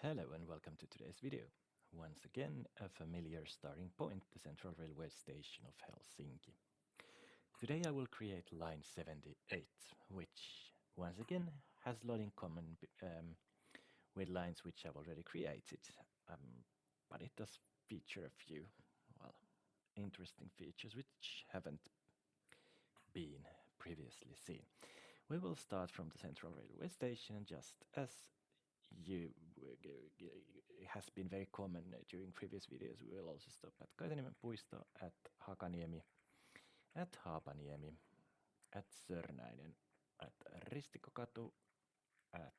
Hello and welcome to today's video. Once again, a familiar starting point, the central railway station of Helsinki. Today I will create line 78, which once again has a lot in common with lines which I've already created, but it does feature a few, well, interesting features which haven't been previously seen. We will start from the central railway station, just as has been very common during previous videos. We will also stop at Kaitaniemen puisto, at Hakaniemi, at Haapaniemi, at Sörnäinen, at Ristikokatu, at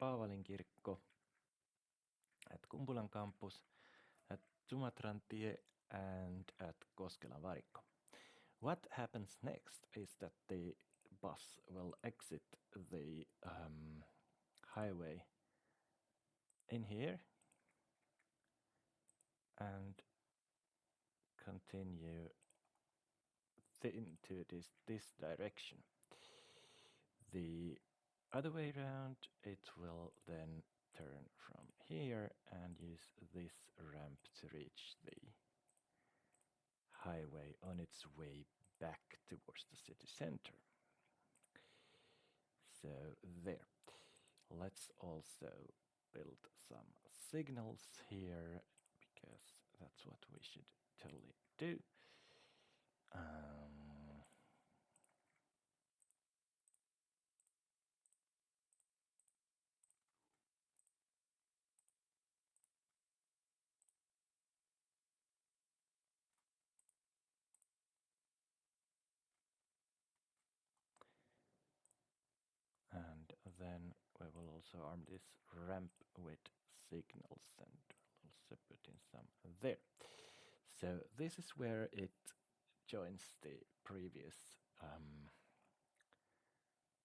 Paavalin kirkko, at Kumpulan campus, at Sumatran tie, and at Koskelan varikko. What happens next is that the bus will exit the highway in here and continue into this direction. The other way around, it will then turn from here and use this ramp to reach the highway on its way back towards the city center. So there. Let's also build some signals here, because that's what we should totally do. And then we will also arm this ramp with signals, and we'll also put in some there. So this is where it joins the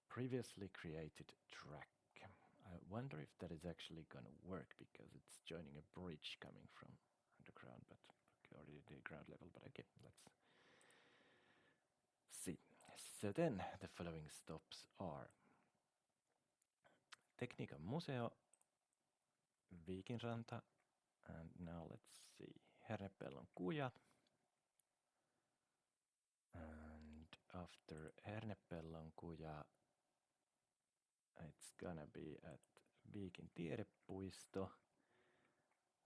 previously created track. I wonder if that is actually gonna work, because it's joining a bridge coming from underground, but already the ground level. But okay, let's see. So then the following stops are Tekniikan museo, Viikinranta, and now let's see, Hernepellon kuja. And after Hernepellon kuja, it's gonna be at Viikin tiedepuisto.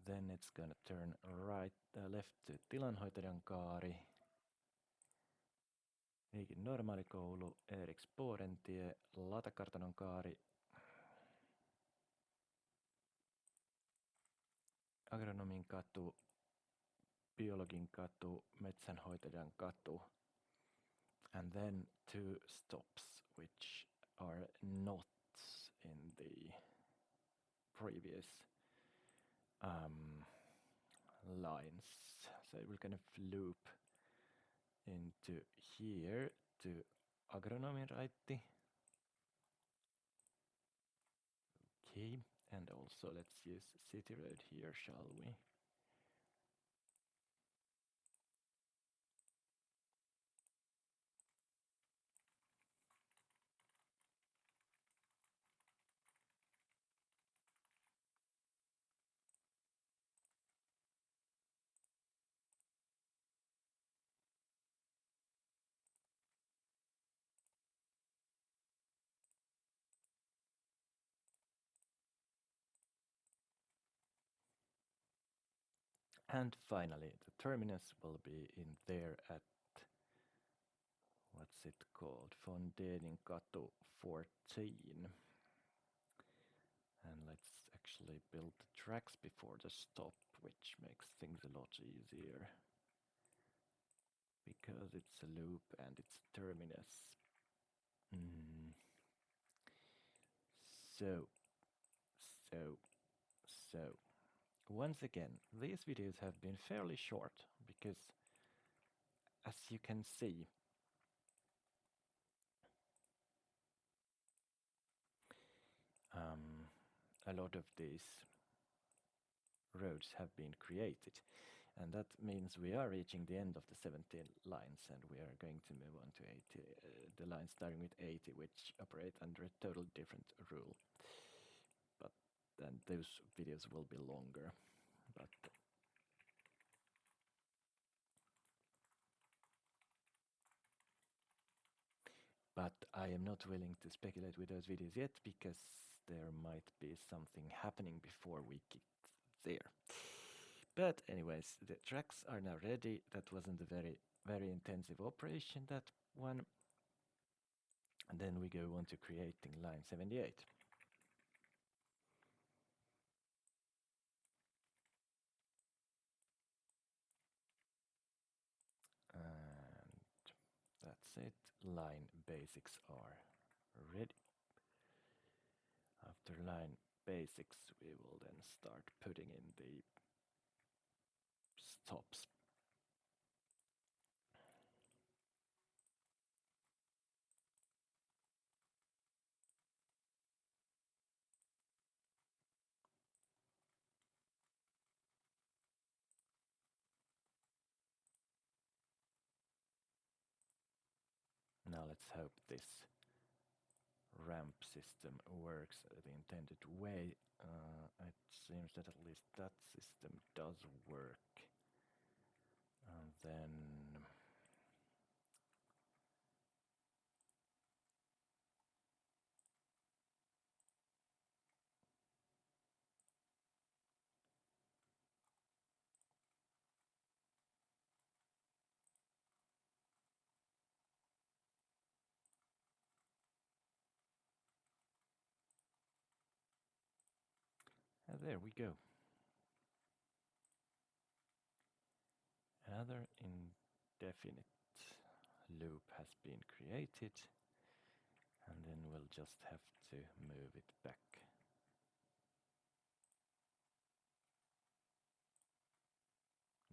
Then it's gonna turn left to Tilanhoitajankaari, Viikin normaalikoulu, Eriksborentie, Latakartanonkaari, Agronomin katu, Biologin katu, Metsänhoitajan katu, and then two stops which are not in the previous lines. So we're gonna loop into here to Agronomin raitti. Okay, and also let's use City Road here, shall we? And finally, the terminus will be in there at, what's it called? Von Deninkatu 14. And let's actually build the tracks before the stop, which makes things a lot easier, because it's a loop and it's a terminus. So, once again, these videos have been fairly short, because as you can see, a lot of these roads have been created, and that means we are reaching the end of the 17 lines, and we are going to move on to 80, the lines starting with 80, which operate under a totally different rule. But then those videos will be longer, but I am not willing to speculate with those videos yet because there might be something happening before we get there. But anyways, the tracks are now ready. That wasn't a very intensive operation, that one. And then we go on to creating line 78. And that's it. Line basics are ready. After line basics, we will then start putting in the stops. Now let's hope this ramp system works the intended way. It seems that at least that system does work. And then there we go. Another indefinite loop has been created, and then we'll just have to move it back.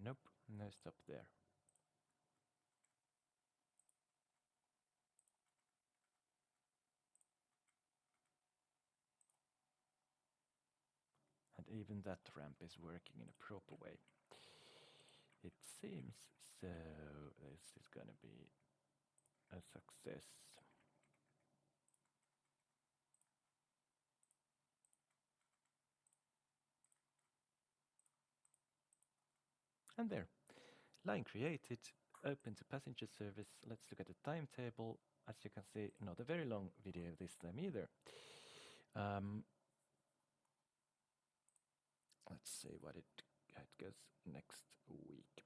Nope, no stop there. And even that ramp is working in a proper way. It seems so. This is gonna be a success. And there, line created, open to passenger service. Let's look at the timetable. As you can see, not a very long video this time either. Let's see what it goes next week.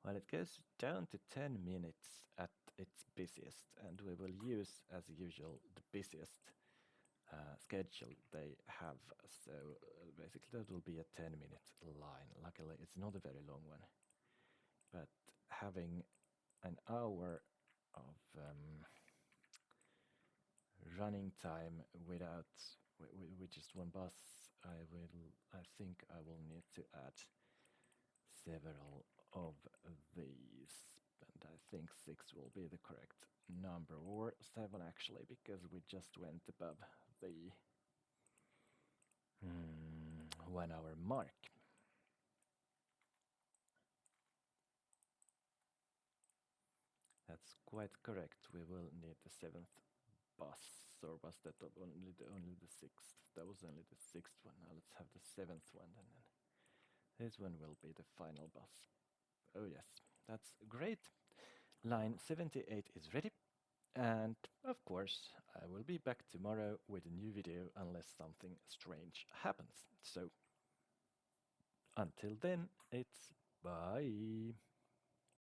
Well, it goes down to 10 minutes at its busiest, and we will use, as usual, the busiest schedule they have. So basically that will be a 10-minute line. Luckily, it's not a very long one. But having an hour of running time with just one bus, I think I will need to add several of these, and I think 6 will be the correct number, or 7 actually, because we just went above the 1 hour mark. That's quite correct. We will need the 7th bus, or was that only the 6th? That was only the 6th one. Now let's have the 7th one, and then this one will be the final bus. Oh yes, that's great. Line 78 is ready. And of course, I will be back tomorrow with a new video unless something strange happens. So until then, it's bye.